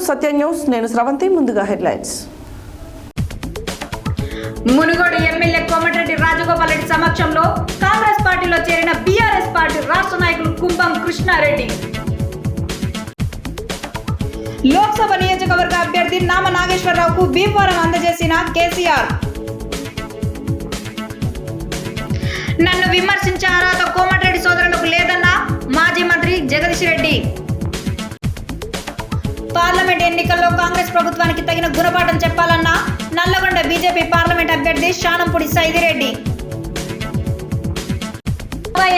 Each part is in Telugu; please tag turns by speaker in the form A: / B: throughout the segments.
A: సత్య న్యూస్, నేను స్రవంతి. ముందుగా హెడ్లైన్స్.
B: మునుగోడు ఎమ్మెల్యే కోమటిరెడ్డి రాజగోపాల్ రెడ్డి సమక్షంలో కాంగ్రెస్ పార్టీలో చేరిన బీఆర్ఎస్ పార్టీ రాష్ట్ర నాయకులు కుంభం కృష్ణారెడ్డి. లోక్సభ నియోజకవర్గ అభ్యర్థి నామ నాగేశ్వరరావుకు బీఫారం అందజేసిన కేసీఆర్. నన్ను విమర్శించే అర్హత కోమటిరెడ్డి సోదరులకు లేదన్న మాజీ మంత్రి జగదీష్ రెడ్డి. పార్లమెంట్ ఎన్నికల్లో కాంగ్రెస్ ప్రభుత్వానికి తగిన గుణపాఠం చెప్పాలన్న నల్లగొండ బీజేపీ పార్లమెంట్ అభ్యర్థి శానంపూడి సైదిరెడ్డి.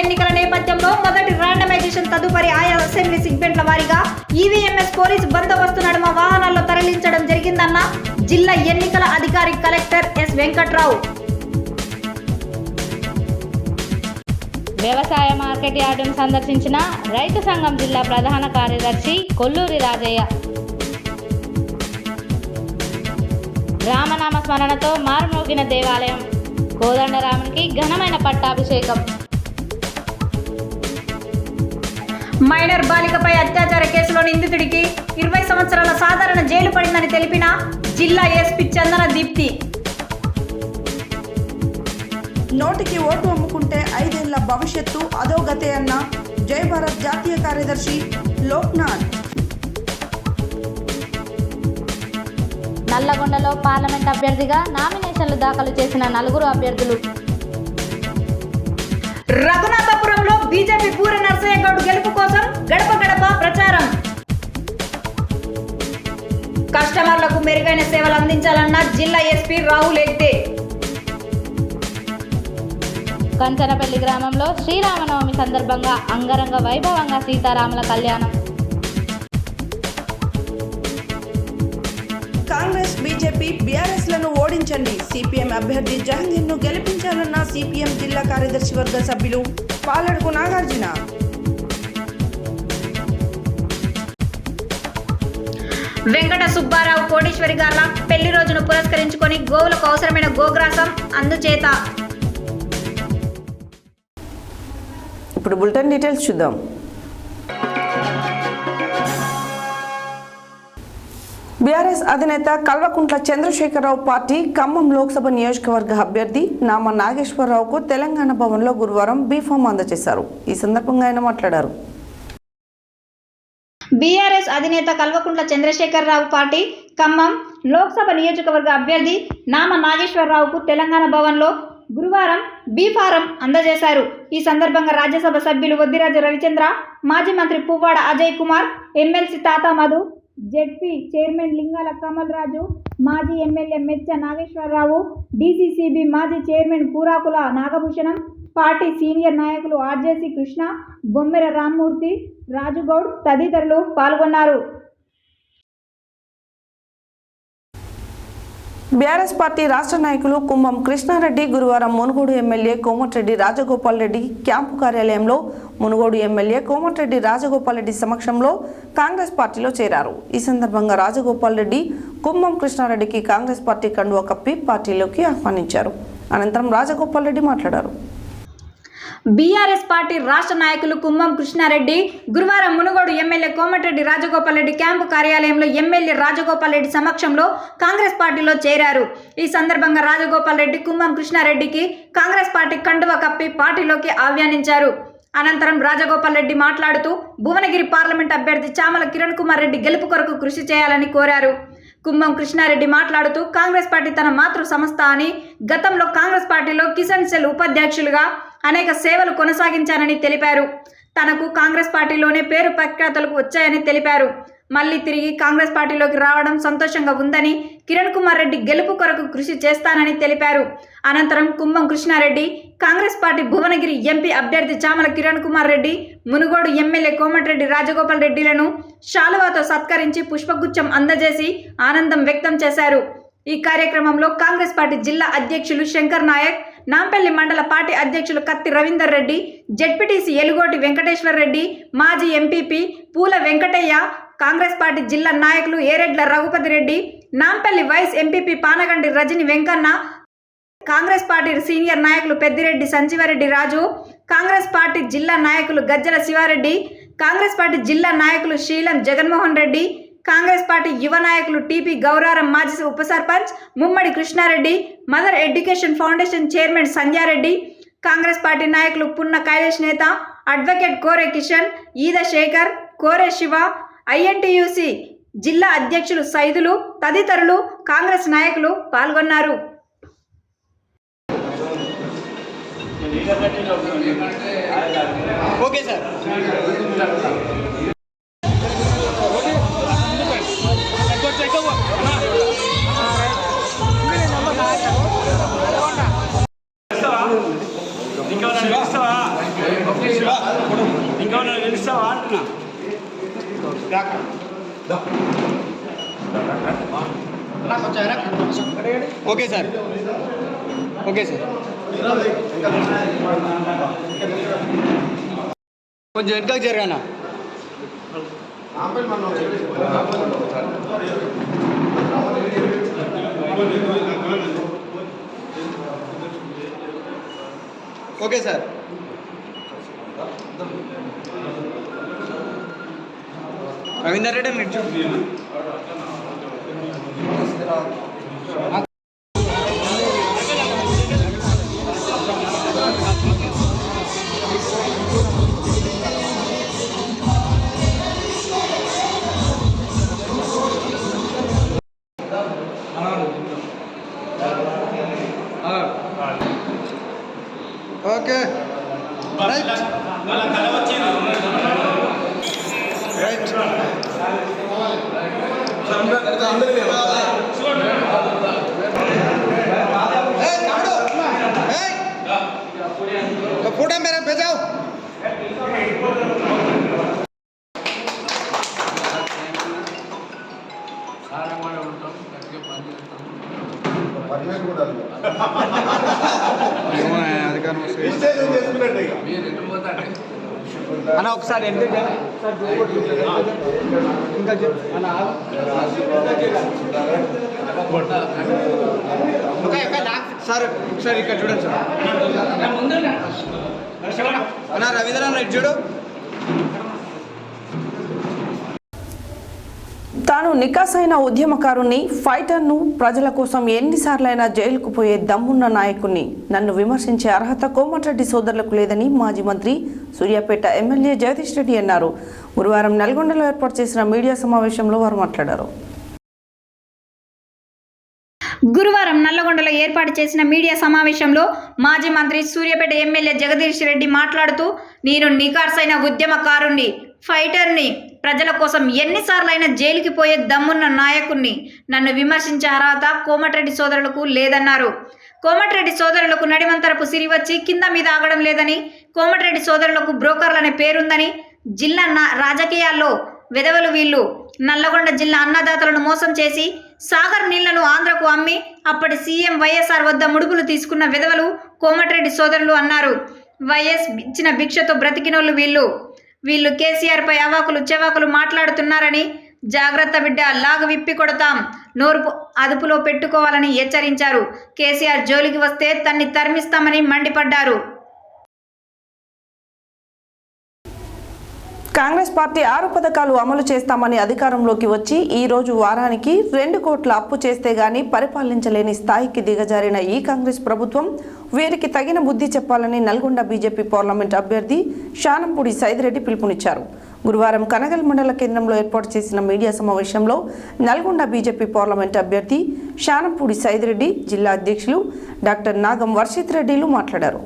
B: ఎన్నికల నేపథ్యంలో మొదటి ర్యాండమైజేషన్ తదుపరి ఆయా అసెంబ్లీ సెగ్మెంట్ల వారీగా ఈవీఎంఎస్ పోలీసు బందోబస్తు నడుమ వాహనాల్లో తరలించడం జరిగిందన్న జిల్లా ఎన్నికల అధికారి కలెక్టర్ ఎస్ వెంకట్రావు.
C: వ్యవసాయ మార్కెట్ యార్డును సందర్శించిన రైతు సంఘం జిల్లా ప్రధాన కార్యదర్శి కొల్లూరి రాజయ్య. రామనామ స్మరణతో మారుమోగిన దేవాలయం, కోదండరామునికి ఘనమైన పట్టాభిషేకం.
B: మైనర్ బాలికపై అత్యాచార కేసులో నిందితుడికి 20 సంవత్సరాల సాధారణ జైలు పడిందని తెలిపిన జిల్లా ఎస్పీ చందన దీప్తి.
A: నోటికి ఓటు అమ్ముకుంటే 5 ఏళ్ల భవిష్యత్తు అధోగతే అన్న జై భారత్ జాతీయ కార్యదర్శి లోక్నాథ్.
C: నల్లగొండలో పార్లమెంట్ అభ్యర్థిగా నామినేషన్లు దాఖలు చేసిన 4 అభ్యర్థులు.
B: రఘునాథపురంలో బీజేపీ పూర నరసయ్య గౌడ్ గెలుపు కోసం గడప గడప ప్రచారం. కస్టమర్లకు మెరుగైన సేవలు అందించాలన్న జిల్లా ఎస్పీ రాహుల్ ఎగ్దే.
C: కంచనపల్లి గ్రామంలో శ్రీరామనవమి సందర్భంగా అంగరంగ వైభవంగా సీతారాముల కళ్యాణం.
A: కాంగ్రెస్, బీజేపీ, బీఆర్ఎస్లను ఓడించండి, సిపిఎం అభ్యర్థి జహంగీర్ను గెలిపించాలన్న సిపిఎం జిల్లా కార్యదర్శి వర్గ సభ్యులు పాలడుగు నాగార్జున.
B: వెంకట సుబ్బారావు కోటేశ్వరి గార్ల పెళ్లి రోజును పురస్కరించుకొని గోవులకు అవసరమైన గోగ్రాసం అందుచేత.
A: ఇప్పుడు బులెటిన్ డీటెయిల్స్ చూద్దాం. బీఆర్ఎస్ అధినేత కల్వకుంట్ల చంద్రశేఖరరావు పార్టీ ఖమ్మం లోక్సభ నియోజకవర్గ అభ్యర్థి నామ నాగేశ్వరరావుకు తెలంగాణ భవన్లో గురువారం బీఫామ్ అందజేశారు. ఈ సందర్భంగా ఆయన మాట్లాడారు.
B: బీఆర్ఎస్ అధినేత కల్వకుంట్ల చంద్రశేఖరరావు పార్టీ ఖమ్మం లోక్సభ నియోజకవర్గ అభ్యర్థి నామ నాగేశ్వరరావుకు తెలంగాణ భవన్లో గురువారం బీఫారం అందజేశారు. ఈ సందర్భంగా రాజ్యసభ సభ్యులు వద్దిరాజు రవిచంద్ర, మాజీ మంత్రి పువ్వాడ అజయ్ కుమార్, ఎమ్మెల్సీ తాత మధు, జెడ్పీ చైర్మన్ లింగాల కమల్ రాజు, మాజీ ఎమ్మెల్యే మెచ్చ నాగేశ్వరరావు, డీసీసీబీ మాజీ చైర్మన్ కూరాకుల నాగభూషణం, పార్టీ సీనియర్ నాయకులు ఆర్జేసీ కృష్ణ, బొమ్మెర రామ్మూర్తి, రాజుగౌడ్ తదితరులు పాల్గొన్నారు.
A: బీఆర్ఎస్ పార్టీ రాష్ట్ర నాయకులు కుంభం కృష్ణారెడ్డి గురువారం మునుగోడు ఎమ్మెల్యే కోమటిరెడ్డి రాజగోపాల్ రెడ్డి క్యాంపు కార్యాలయంలో మునుగోడు ఎమ్మెల్యే కోమటిరెడ్డి రాజగోపాల్ రెడ్డి సమక్షంలో కాంగ్రెస్ పార్టీలో చేరారు. ఈ సందర్భంగా రాజగోపాల్ రెడ్డి కుంభం కృష్ణారెడ్డికి కాంగ్రెస్ పార్టీ కండువా కప్పి పార్టీలోకి ఆహ్వానించారు. అనంతరం రాజగోపాల్ రెడ్డి మాట్లాడారు.
B: బీఆర్ఎస్ పార్టీ రాష్ట్ర నాయకులు కుంభం కృష్ణారెడ్డి గురువారం మునుగోడు ఎమ్మెల్యే కోమటిరెడ్డి రాజగోపాల్ రెడ్డి క్యాంపు కార్యాలయంలో ఎమ్మెల్యే రాజగోపాల్ రెడ్డి సమక్షంలో కాంగ్రెస్ పార్టీలో చేరారు. ఈ సందర్భంగా రాజగోపాల్ రెడ్డి కుంభం కృష్ణారెడ్డికి కాంగ్రెస్ పార్టీ కండువా కప్పి పార్టీలోకి ఆహ్వానించారు. అనంతరం రాజగోపాల్ రెడ్డి మాట్లాడుతూ భువనగిరి పార్లమెంట్ అభ్యర్థి చామల కిరణ్ కుమార్ రెడ్డి గెలుపు కొరకు కృషి చేయాలని కోరారు. కుంభం కృష్ణారెడ్డి మాట్లాడుతూ కాంగ్రెస్ పార్టీ తన మాతృ సంస్థ అని, గతంలో కాంగ్రెస్ పార్టీలో కిసాన్ సెల్ ఉపాధ్యక్షులుగా అనేక సేవలు కొనసాగించానని తెలిపారు. తనకు కాంగ్రెస్ పార్టీలోనే పేరు ప్రఖ్యాతలకు వచ్చాయని తెలిపారు. మళ్ళీ తిరిగి కాంగ్రెస్ పార్టీలోకి రావడం సంతోషంగా ఉందని, కిరణ్ కుమార్ రెడ్డి గెలుపు కొరకు కృషి చేస్తానని తెలిపారు. అనంతరం కుంభం కృష్ణారెడ్డి కాంగ్రెస్ పార్టీ భువనగిరి ఎంపీ అభ్యర్థి చామల కిరణ్ కుమార్ రెడ్డి, మునుగోడు ఎమ్మెల్యే కోమటిరెడ్డి రాజగోపాల్ రెడ్డిలను శాలువాతో సత్కరించి పుష్పగుచ్చం అందజేసి ఆనందం వ్యక్తం చేశారు. ఈ కార్యక్రమంలో కాంగ్రెస్ పార్టీ జిల్లా అధ్యక్షులు శంకర్ నాయక్, నాంపల్లి మండల పార్టీ అధ్యక్షులు కత్తి రవీందర్ రెడ్డి, జెడ్పీటీసీ ఎలుగోటి వెంకటేశ్వర్ రెడ్డి, మాజీ ఎంపీపీ పూల వెంకటయ్య, కాంగ్రెస్ పార్టీ జిల్లా నాయకులు Eredla Raghupathi Reddy, Nampally vice MPP Panagandi Rajani Venkanna, Congress party senior నాయకులు పెద్దిరెడ్డి సంజీవరెడ్డి రాజు, కాంగ్రెస్ పార్టీ జిల్లా నాయకులు గజ్జల శివారెడ్డి, కాంగ్రెస్ పార్టీ జిల్లా నాయకులు శీలం జగన్మోహన్ రెడ్డి, కాంగ్రెస్ పార్టీ యువ నాయకులు టీపీ గౌరారం మాజీ ఉప sarpanch Mummadi Krishnareddy, mother education foundation chairman Sandhyareddy, Congress party నాయకులు పున్న కైలేష్ నేత, అడ్వకేట్ కోరే కిషన్, ఈద శేఖర్, కోరే శివ, ఐఎన్టీయూసీ జిల్లా అధ్యక్షులు సైదులు తదితరులు కాంగ్రెస్ నాయకులు పాల్గొన్నారు.
D: Okay sir.
E: ఇంకేమన్నా తెలుస్తావా అంటున్నా.
D: Okay sir. Okay sir. కొంచెం వెనకకు జరగానా. Okay sir. రవీందర్ రెడ్డి మీరు ఓకే రైట్ రైట్. फोटा मेरा भेजाओ. అన్న ఒకసారి సార్ ఒకసారి ఇక్కడ చూడండి సార్. అన్న రవీంద్ర రెడ్డి చూడు.
A: తాను నికాసైన ఉద్యమకారుణ్ణి, ఫైటర్ను, ప్రజల కోసం ఎన్నిసార్లైనా జైలుకు పోయే దమ్మున్న నాయకుణ్ణి, నన్ను విమర్శించే అర్హత కోమటిరెడ్డి సోదరులకు లేదని మాజీ మంత్రి సూర్యాపేట ఎమ్మెల్యే జగదీష్ రెడ్డి అన్నారు. గురువారం నల్గొండలో ఏర్పాటు చేసిన మీడియా సమావేశంలో వారు మాట్లాడారు.
B: గురువారం నల్లగొండలో ఏర్పాటు చేసిన మీడియా సమావేశంలో మాజీ మంత్రి సూర్యాపేట ఎమ్మెల్యే జగదీష్ రెడ్డి మాట్లాడుతూ, నేను నికార్సైన ఉద్యమకారుణ్ణి, ఫైటర్ని, ప్రజల కోసం ఎన్నిసార్లైనా జైలుకి పోయే దమ్మున్న నాయకుణ్ణి, నన్ను విమర్శించే అర్హత కోమటిరెడ్డి సోదరులకు లేదన్నారు. కోమటిరెడ్డి సోదరులకు నడిమంతరపు సిరి వచ్చి కింద మీద ఆగడం లేదని, కోమటిరెడ్డి సోదరులకు బ్రోకర్లనే పేరుందని, జిల్లా రాజకీయాల్లో వెధవలు వీళ్ళు, నల్లగొండ జిల్లా అన్నదాతలను మోసం చేసి సాగర్ నీళ్లను ఆంధ్రకు అమ్మి అప్పటి సీఎం వైఎస్ఆర్ వద్ద ముడుపులు తీసుకున్న విధవలు కోమటిరెడ్డి సోదరులు అన్నారు. వైఎస్ ఇచ్చిన భిక్షతో బ్రతికినోళ్ళు వీళ్ళు కేసీఆర్పై అవాకులు చెవాకులు మాట్లాడుతున్నారని, జాగ్రత్త బిడ్డ, లాగు విప్పి కొడతాం, నోరు అదుపులో పెట్టుకోవాలని హెచ్చరించారు. కేసీఆర్ జోలికి వస్తే తన్ని తరిమిస్తామని మండిపడ్డారు.
A: కాంగ్రెస్ పార్టీ 6 పథకాలు అమలు చేస్తామని అధికారంలోకి వచ్చి ఈ రోజు వారానికి 2 కోట్ల అప్పు చేస్తే గానీ పరిపాలించలేని స్థాయికి దిగజారిన ఈ కాంగ్రెస్ ప్రభుత్వం వీరికి తగిన బుద్ధి చెప్పాలని నల్గొండ బీజేపీ పార్లమెంట్ అభ్యర్థి శానంపూడి సైదిరెడ్డి పిలుపునిచ్చారు. గురువారం కనగల్ మండల కేంద్రంలో ఏర్పాటు చేసిన మీడియా సమావేశంలో నల్గొండ బీజేపీ పార్లమెంట్ అభ్యర్థి శానంపూడి సైదిరెడ్డి, జిల్లా అధ్యక్షులు డాక్టర్ నాగం వర్షిత్ రెడ్డిలు మాట్లాడారు.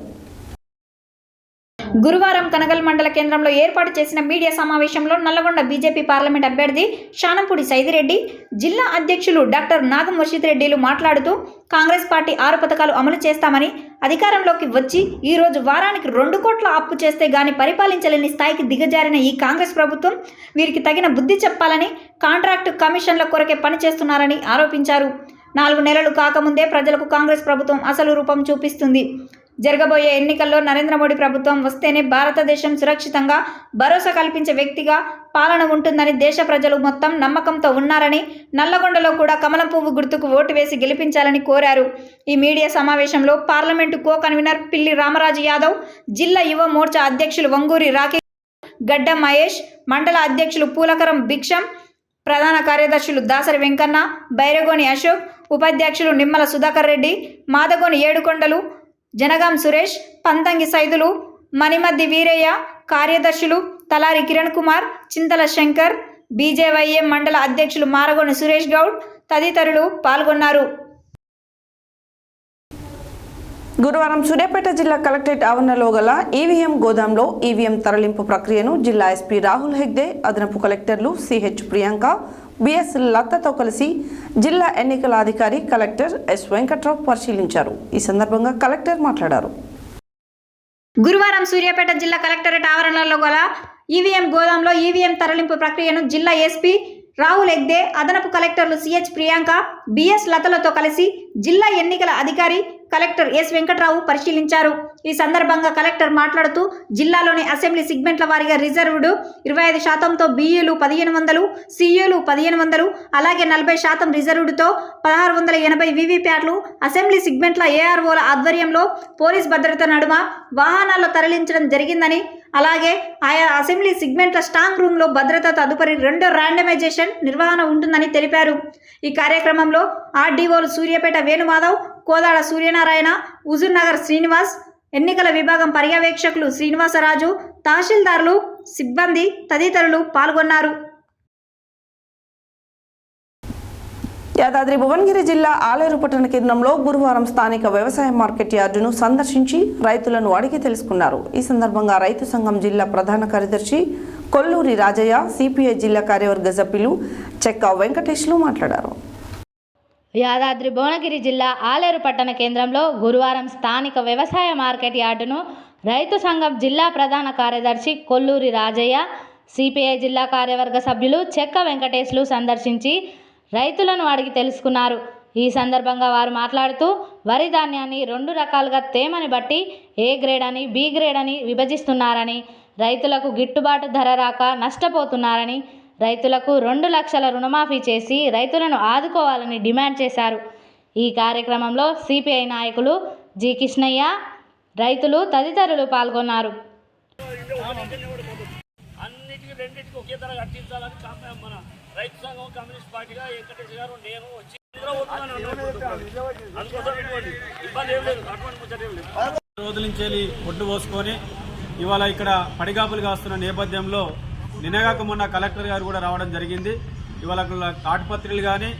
B: గురువారం కనగల్ మండల కేంద్రంలో ఏర్పాటు చేసిన మీడియా సమావేశంలో నల్లగొండ బీజేపీ పార్లమెంట్ అభ్యర్థి శానంపూడి సైదిరెడ్డి, జిల్లా అధ్యక్షులు డాక్టర్ నాగం వర్షిత్ రెడ్డిలు మాట్లాడుతూ, కాంగ్రెస్ పార్టీ 6 పథకాలు అమలు చేస్తామని అధికారంలోకి వచ్చి ఈ రోజు వారానికి 2 కోట్ల అప్పు చేస్తే గానీ పరిపాలించలేని స్థాయికి దిగజారిన ఈ కాంగ్రెస్ ప్రభుత్వం వీరికి తగిన బుద్ధి చెప్పాలని, కాంట్రాక్టు కమిషన్ల కొరకే పనిచేస్తున్నారని ఆరోపించారు. 4 నెలలు కాకముందే ప్రజలకు కాంగ్రెస్ ప్రభుత్వం అసలు రూపం చూపిస్తుంది. జరగబోయే ఎన్నికల్లో నరేంద్ర మోడీ ప్రభుత్వం వస్తేనే భారతదేశం సురక్షితంగా భరోసా కల్పించే వ్యక్తిగా పాలన ఉంటుందని దేశ ప్రజలు మొత్తం నమ్మకంతో ఉన్నారని, నల్లగొండలో కూడా కమలం పువ్వు గుర్తుకు ఓటు వేసి గెలిపించాలని కోరారు. ఈ మీడియా సమావేశంలో పార్లమెంటు కో కన్వీనర్ పిల్లి రామరాజు యాదవ్, జిల్లా యువ మోర్చా అధ్యక్షులు వంగూరి రాకేష్, గడ్డ మహేష్, మండల అధ్యక్షులు పూలకరం భిక్షం, ప్రధాన కార్యదర్శులు దాసరి వెంకన్న, బైరగోని అశోక్, ఉపాధ్యక్షులు నిమ్మల సుధాకర్ రెడ్డి, మాదగోని ఏడుకొండలు, జనగాం సురేష్, పంతంగి సైదులు, మణిమద్ది వీరయ్య, కార్యదర్శులు తలారి కిరణ్ కుమార్, చింతల శంకర్, బీజేవైఎం మండల అధ్యక్షులు మారగోని సురేష్ గౌడ్ తదితరులు పాల్గొన్నారు.
A: గురువారం సూర్యాపేట జిల్లా కలెక్టరేట్ ఆవరణలో గల ఈవీఎం గోదాంలో ఈవీఎం తరలింపు ప్రక్రియను జిల్లా ఎస్పీ రాహుల్ హెగ్డే, అదనపు కలెక్టర్లు సిహెచ్ ప్రియాంక, బిఎస్ లతతో కలిసి జిల్లా ఎన్నికల అధికారి కలెక్టర్ ఎస్ వెంకట్రావు పరిశీలించారు. ఈ సందర్భంగా కలెక్టర్ మాట్లాడారు.
B: గురువారం సూర్యాపేట జిల్లా కలెక్టరేట్ ఆవరణలో గల ఈవీఎం గోదాంలో ఈవీఎం తరలింపు ప్రక్రియను జిల్లా ఎస్పీ రాహుల్ హెగ్డే, అదనపు కలెక్టర్లు సిహెచ్ ప్రియాంక, బిఎస్ లతలతో కలిసి జిల్లా ఎన్నికల అధికారి కలెక్టర్ ఎస్ వెంకట్రావు పరిశీలించారు. ఈ సందర్భంగా కలెక్టర్ మాట్లాడుతూ జిల్లాలోని అసెంబ్లీ సెగ్మెంట్ల వారీగా రిజర్వ్డ్ 25%తో బిఈలు 1500, సిఈలు 1500, అలాగే 40% రిజర్వ్డ్తో 1680 వీవీప్యాట్లు అసెంబ్లీ సెగ్మెంట్ల ఏఆర్ఓల ఆధ్వర్యంలో పోలీస్ భద్రత నడుమ వాహనాల్లో తరలించడం జరిగిందని, అలాగే ఆయా అసెంబ్లీ సెగ్మెంట్ల స్ట్రాంగ్ రూమ్లో భద్రత తదుపరి 2 ర్యాండమైజేషన్ నిర్వహణ ఉంటుందని తెలిపారు. ఈ కార్యక్రమంలో ఆర్డీఓలు సూర్యాపేట వేణుమాధవ్, కోదాడ సూర్యనారాయణ, హుజూర్ నగర్ శ్రీనివాస్, ఎన్నికల విభాగం పర్యవేక్షకులు శ్రీనివాసరాజు, తహసీల్దార్లు, సిబ్బంది తదితరులు పాల్గొన్నారు.
A: యాదాద్రి భువనగిరి జిల్లా ఆలేరు పట్టణ కేంద్రంలో గురువారం స్థానిక వ్యవసాయ మార్కెట్ యార్డును సందర్శించి రైతులను అడిగి తెలుసుకున్నారు. ఈ సందర్భంగా రైతు సంఘం జిల్లా ప్రధాన కార్యదర్శి కొల్లూరి రాజయ్య, సిపిఐ జిల్లా కార్యవర్గ సభ్యులు చెక్క వెంకటేష్లు మాట్లాడారు.
C: యాదాద్రి భువనగిరి జిల్లా ఆలేరు పట్టణ కేంద్రంలో గురువారం స్థానిక వ్యవసాయ మార్కెట్ యార్డును రైతు సంఘం జిల్లా ప్రధాన కార్యదర్శి కొల్లూరి రాజయ్య, సిపిఐ జిల్లా కార్యవర్గ సభ్యులు చెక్క వెంకటేష్లు సందర్శించి రైతులను అడిగి తెలుసుకున్నారు. ఈ సందర్భంగా వారు మాట్లాడుతూ వరి ధాన్యాన్ని 2 రకాలుగా తేమని బట్టి ఏ గ్రేడ్ అని, బి గ్రేడ్ అని విభజిస్తున్నారని, రైతులకు గిట్టుబాటు ధర రాక నష్టపోతున్నారని, రైతులకు 2 లక్షల రుణమాఫీ చేసి రైతులను ఆదుకోవాలని డిమాండ్ చేశారు. ఈ కార్యక్రమంలో సిపిఐ నాయకులు జి కృష్ణయ్య, రైతులు తదితరులు పాల్గొన్నారు.
E: అన్నిటికీ రెండింటికి ఒకే ధర కట్టించాలని మన రైతు సంఘం కమ్యూనిస్ట్ పార్టీగా వెంకటేష్ గారు నేను వచ్చి
F: రోజుల నుంచి ఒడ్లు పోసుకొని ఇవాళ ఇక్కడ పడిగాపులు కాస్తున్న నేపథ్యంలో నిన్నగాక మొన్న కలెక్టర్ గారు కూడా రావడం జరిగింది. ఇవాళ తాటిపత్రులు కానీ,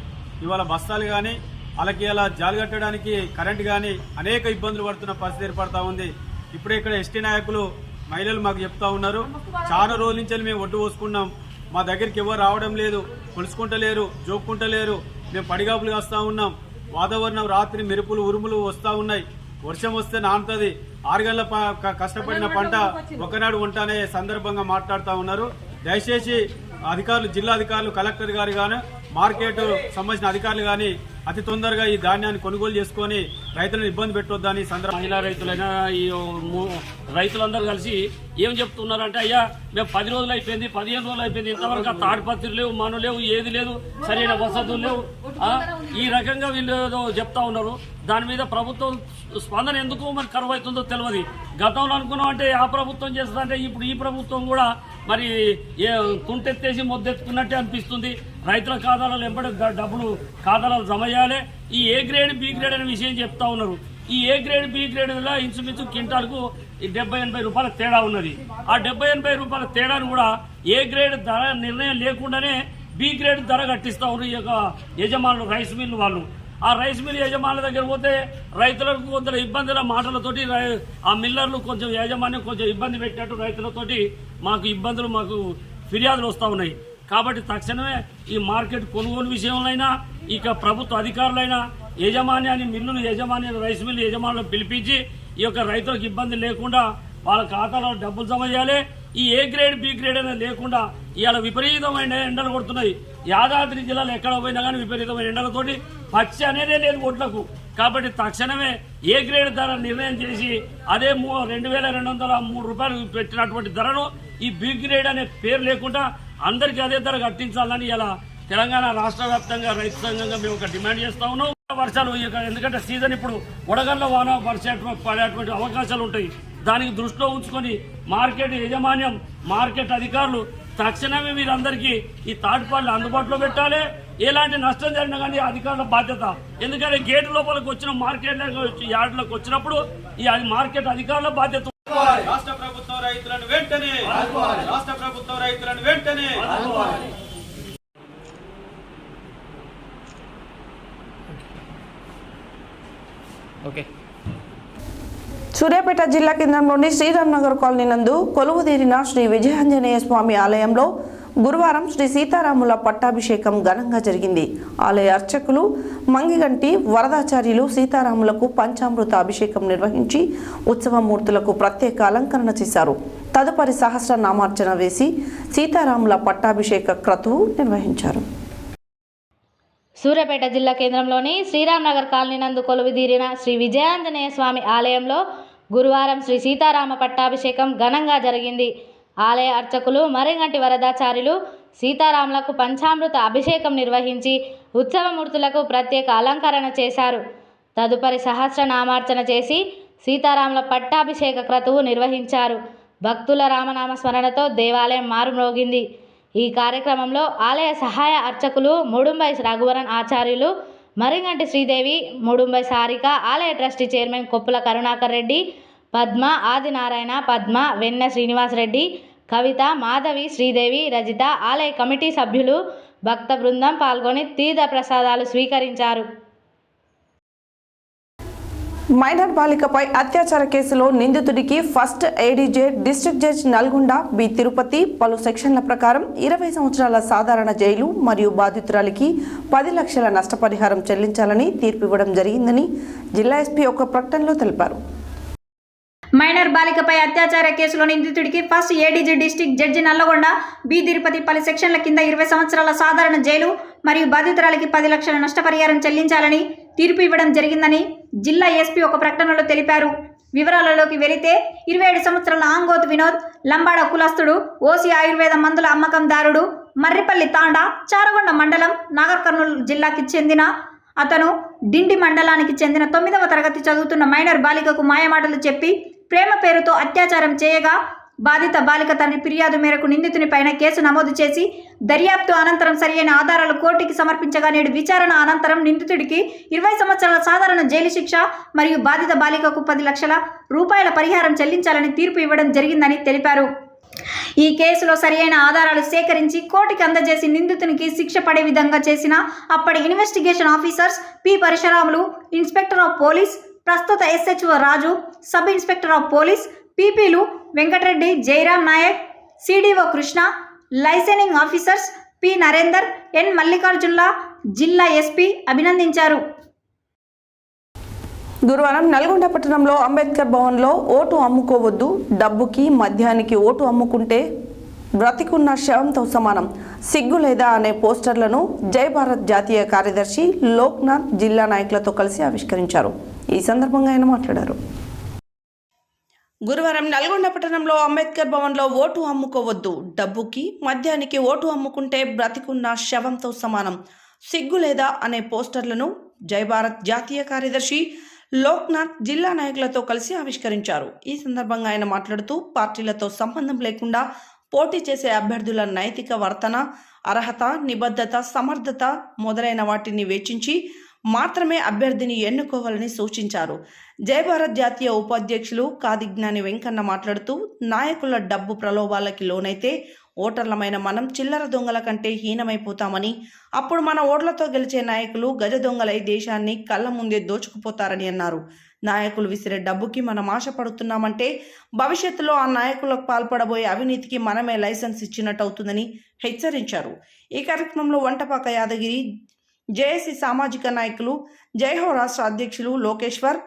F: ఇవాళ బస్తాలు కానీ, వాళ్ళకి ఇలా జాలు కట్టడానికి కరెంట్ కానీ అనేక ఇబ్బందులు పడుతున్న పరిస్థితి ఏర్పడతా ఉంది. ఇప్పుడే ఇక్కడ ఎస్టీ నాయకులు, మహిళలు మాకు చెప్తా ఉన్నారు, చాలా రోజుల నుంచి మేము ఒడ్డు పోసుకున్నాం, మా దగ్గరికి ఎవరు రావడం లేదు, కొలుసుకుంటలేరు, జోక్కుంటలేరు, మేము పడిగాపులు కాస్తా ఉన్నాం, వాతావరణం రాత్రి మెరుపులు ఉరుములు వస్తూ ఉన్నాయి, వర్షం వస్తే నానుతుంది, 6 గంటల కష్టపడిన పంట ఒకనాడు ఉంటానే సందర్భంగా మాట్లాడుతూ ఉన్నారు. దయచేసి అధికారులు, జిల్లా అధికారులు, కలెక్టర్ గారు కానీ, మార్కెట్ సంబంధించిన అధికారులు కానీ అతి తొందరగా ఈ ధాన్యాన్ని కొనుగోలు చేసుకొని రైతులను ఇబ్బంది పెట్టొద్దని
E: మహిళా రైతులైనా ఈ రైతులందరూ కలిసి ఏం చెప్తున్నారంటే, అయ్యా మేము 10 రోజులు అయిపోయింది, 15 రోజులు అయిపోయింది, ఇంతవరకు ఆ తాడిపత్రులు లేవు, మను లేవు, ఏది లేదు, సరైన వసతులు లేవు, ఈ రకంగా వీళ్ళు ఏదో చెప్తా ఉన్నారు. దాని మీద ప్రభుత్వం స్పందన ఎందుకు మరి కరువు అవుతుందో తెలియదు. గతంలో అనుకున్నాం అంటే ఆ ప్రభుత్వం చేస్తుందంటే ఇప్పుడు ఈ ప్రభుత్వం కూడా మరి తుంటెత్తేసి మొద్దెత్తుకున్నట్టే అనిపిస్తుంది. రైతుల ఖాతాలలో ఎంబడి డబ్బులు ఖాతాలలో జమ చేయాలి. ఈ ఏ గ్రేడ్, బి గ్రేడ్ అనే విషయం చెప్తా ఉన్నారు. ఈ ఏ గ్రేడ్, బి గ్రేడ్ వల్ల ఇంచుమించు క్వింటాల్కు 70-80 రూపాయల తేడా ఉన్నది. ఆ 70-80 రూపాయల తేడాను కూడా ఏ గ్రేడ్ ధర నిర్ణయం లేకుండానే బి గ్రేడ్ ధర కట్టిస్తా ఉన్నారు ఈ యొక్క యజమానులు, రైస్ మిల్లు వాళ్ళు. ఆ రైస్ మిల్ యజమానుల దగ్గర పోతే రైతులకు కొంత ఇబ్బందుల మాటలతోటి ఆ మిల్లర్లు కొంచెం యాజమాన్యం కొంచెం ఇబ్బంది పెట్టినట్టు రైతులతోటి మాకు ఫిర్యాదులు వస్తూ ఉన్నాయి. కాబట్టి తక్షణమే ఈ మార్కెట్ కొనుగోలు విషయంలో ఇక ప్రభుత్వ అధికారులైనా యజమాన్యాన్ని, మిల్లులు యజమాన్యాన్ని, రైస్ మిల్లు యజమానులను పిలిపించి ఈ యొక్క రైతులకు ఇబ్బంది లేకుండా వాళ్ళ ఖాతాలో డబ్బులు జమ చేయాలి. ఈ ఏ గ్రేడ్, బి గ్రేడ్ అనేది లేకుండా ఇవాళ విపరీతమైన ఎండలు కొడుతున్నాయి. యాదాద్రి జిల్లాలో ఎక్కడ పోయినా కానీ విపరీతమైన ఎండలతోటి పచ్చి అనేదే లేదు ఒడ్లకు. కాబట్టి తక్షణమే ఏ గ్రేడ్ ధర నిర్ణయం చేసి అదే 2203 రూపాయలు పెట్టినటువంటి ధరను ఈ బి గ్రేడ్ అనే పేరు లేకుండా అందరికీ అదే ధర కట్టించాలని ఇలా తెలంగాణ రాష్ట్ర వ్యాప్తంగా రైతు సంఘంగా మేము ఒక డిమాండ్ చేస్తా ఉన్నాం. వర్షాలు ఎందుకంటే సీజన్ ఇప్పుడు వడగళ్ల వాన పడేటువంటి అవకాశాలు ఉంటాయి. దానికి దృష్టిలో ఉంచుకొని మార్కెట్ యాజమాన్యం, మార్కెట్ అధికారులు తక్షణమే మీరందరికీ ఈ థర్డ్ పార్టీ అందుబాటులో పెట్టాలి. ఎలాంటి నష్టం జరిగినా కానీ అధికారుల బాధ్యత. ఎందుకంటే గేటు లోపలికి వచ్చిన మార్కెట్ యార్డులకు వచ్చినప్పుడు ఈ మార్కెట్ అధికారుల బాధ్యత.
F: రాష్ట్ర ప్రభుత్వం రైతులను వెంటనే రాష్ట్ర ప్రభుత్వం రైతులను వెంటనే
A: సూర్యాపేట జిల్లా కేంద్రంలోని శ్రీరామ్ నగర్ కాలనీ నందు కొలువుదీరిన శ్రీ విజయాంజనేయ స్వామి ఆలయంలో గురువారం శ్రీ సీతారాముల పట్టాభిషేకం ఘనంగా జరిగింది. ఆలయ అర్చకులు మంగిగంటి వరదాచార్యులు సీతారాములకు పంచామృత అభిషేకం నిర్వహించి ఉత్సవమూర్తులకు ప్రత్యేక అలంకరణ చేశారు. తదుపరి సహస్రనామార్చన వేసి సీతారాముల పట్టాభిషేక క్రతువు నిర్వహించారు.
C: సూర్యాపేట జిల్లా కేంద్రంలోని శ్రీరామ్ నగర్ కాలనీ నందు కొలువుదీరిన శ్రీ విజయాంజనేయ స్వామి ఆలయంలో గురువారం శ్రీ సీతారామ పట్టాభిషేకం ఘనంగా జరిగింది. ఆలయ అర్చకులు మరిగంటి వరదాచార్యులు సీతారాములకు పంచామృత అభిషేకం నిర్వహించి ఉత్సవమూర్తులకు ప్రత్యేక అలంకరణ చేశారు. తదుపరి సహస్రనామార్చన చేసి సీతారాముల పట్టాభిషేక క్రతువు నిర్వహించారు. భక్తుల రామనామ స్మరణతో దేవాలయం మారుమ్రోగింది. ఈ కార్యక్రమంలో ఆలయ సహాయ అర్చకులు ముడుంబై రఘువరన్ ఆచార్యులు, మరిగంటి శ్రీదేవి, ముడుంబై సారిక, ఆలయ ట్రస్టీ చైర్మన్ కొప్పుల కరుణాకర్ రెడ్డి, పద్మ, ఆదినారాయణ, పద్మ, వెన్న శ్రీనివాసరెడ్డి, కవిత, మాధవి, శ్రీదేవి, రజిత, ఆలయ కమిటీ సభ్యులు, భక్త బృందం పాల్గొని తీర్థ ప్రసాదాలు స్వీకరించారు.
A: మైనర్ బాలికపై అత్యాచార కేసులో నిందితుడికి first ADJ district judge Nalgonda B Tirupathi పలు సెక్షన్ల ప్రకారం 20 సంవత్సరాల సాధారణ జైలు మరియు బాధితురాలికి 10 లక్షల నష్టపరిహారం చెల్లించాలని తీర్పు ఇవ్వడం జరిగిందని జిల్లా ఎస్పీ ఒక ప్రకటనలో తెలిపారు.
B: మైనర్ బాలికపై అత్యాచార కేసులో నిందితుడికి first ADG district judge Nalgonda B Tirupathi పలు సెక్షన్ల కింద 20 సంవత్సరాల సాధారణ జైలు మరియు బాధితురాలికి 10 లక్షల నష్టపరిహారం చెల్లించాలని తీర్పు ఇవ్వడం జరిగిందని జిల్లా ఎస్పీ ఒక ప్రకటనలో తెలిపారు. వివరాలలోకి వెళితే 27 సంవత్సరాల ఆంగోత్ వినోద్ లంబాడ కులస్తుడు, ఓసీ ఆయుర్వేద మందుల అమ్మకందారుడు, మర్రిపల్లి తాండా, చారగొండ మండలం, నాగర్ కర్నూలు జిల్లాకి చెందిన అతను డిండి మండలానికి చెందిన 9వ తరగతి చదువుతున్న మైనర్ బాలికకు మాయమాటలు చెప్పి ప్రేమ పేరుతో అత్యాచారం చేయగా బాధిత బాలిక తండ్రి ఫిర్యాదు మేరకు నిందితుని పైన కేసు నమోదు చేసి దర్యాప్తు అనంతరం సరియైన ఆధారాలు కోర్టుకి సమర్పించగా నేడు విచారణ అనంతరం నిందితుడికి 20 సంవత్సరాల సాధారణ జైలు శిక్ష మరియు బాధిత బాలికకు 10 లక్షల రూపాయల పరిహారం చెల్లించాలని తీర్పు ఇవ్వడం జరిగిందని తెలిపారు. ఈ కేసులో సరియైన ఆధారాలు సేకరించి కోర్టుకి అందజేసి నిందితునికి శిక్ష పడే విధంగా చేసిన అప్పటి investigation officers P Parasuramulu, inspector of police, ప్రస్తుత SHO Raju, sub inspector of police, పీపీలు Venkatareddy, Jayaram Nayak, CDO Krishna, liaisoning officers P Narender, N మల్లికార్జున్ల జిల్లా ఎస్పీ అభినందించారు.
A: గురువారం నల్గొండ పట్టణంలో అంబేద్కర్ భవన్లో ఓటు అమ్ముకోవద్దు, డబ్బుకి మద్యానికి ఓటు అమ్ముకుంటే బ్రతికున్న శవంతో సమానం, సిగ్గు లేదా అనే పోస్టర్లను జై భారత్ జాతీయ కార్యదర్శి లోక్నాథ్ జిల్లా నాయకులతో కలిసి ఆవిష్కరించారు. ఈ సందర్భంగా ఆయన మాట్లాడారు. గురువారం నల్గొండ పట్టణంలో అంబేద్కర్ భవన్లో ఓటు అమ్ముకోవద్దు, డబ్బుకి మద్యానికి ఓటు అమ్ముకుంటే బ్రతికున్న శవంతో సమానం, సిగ్గు లేదా అనే పోస్టర్లను జై భారత్ జాతీయ కార్యదర్శి లోక్నాథ్ జిల్లా నాయకులతో కలిసి ఆవిష్కరించారు. ఈ సందర్భంగా ఆయన మాట్లాడుతూ పార్టీలతో సంబంధం లేకుండా పోటీ చేసే అభ్యర్థుల నైతిక వర్తన, అర్హత, నిబద్ధత, సమర్థత మొదలైన వాటిని వేచించి మాత్రమే అభ్యర్థిని ఎన్నుకోవాలని సూచించారు. జై భారత్ జాతీయ ఉపాధ్యక్షులు కాదిజ్ఞాని వెంకన్న మాట్లాడుతూ నాయకుల డబ్బు ప్రలోభాలకి లోనైతే ఓటర్లమైన మనం చిల్లర దొంగల కంటే హీనమైపోతామని, అప్పుడు మన ఓట్లతో గెలిచే నాయకులు గజ దొంగలై దేశాన్ని కళ్ళ ముందే దోచుకుపోతారని అన్నారు. నాయకులు విసిరే డబ్బుకి మనం ఆశపడుతున్నామంటే భవిష్యత్తులో ఆ నాయకులకు పాల్పడబోయే అవినీతికి మనమే లైసెన్స్ ఇచ్చినట్టు అవుతుందని హెచ్చరించారు. ఈ కార్యక్రమంలో వంటపాక యాదగిరి, జేఏసీ సామాజిక నాయకులు, జైహో రాష్ట్ర అధ్యక్షులు లోకేశ్వర్,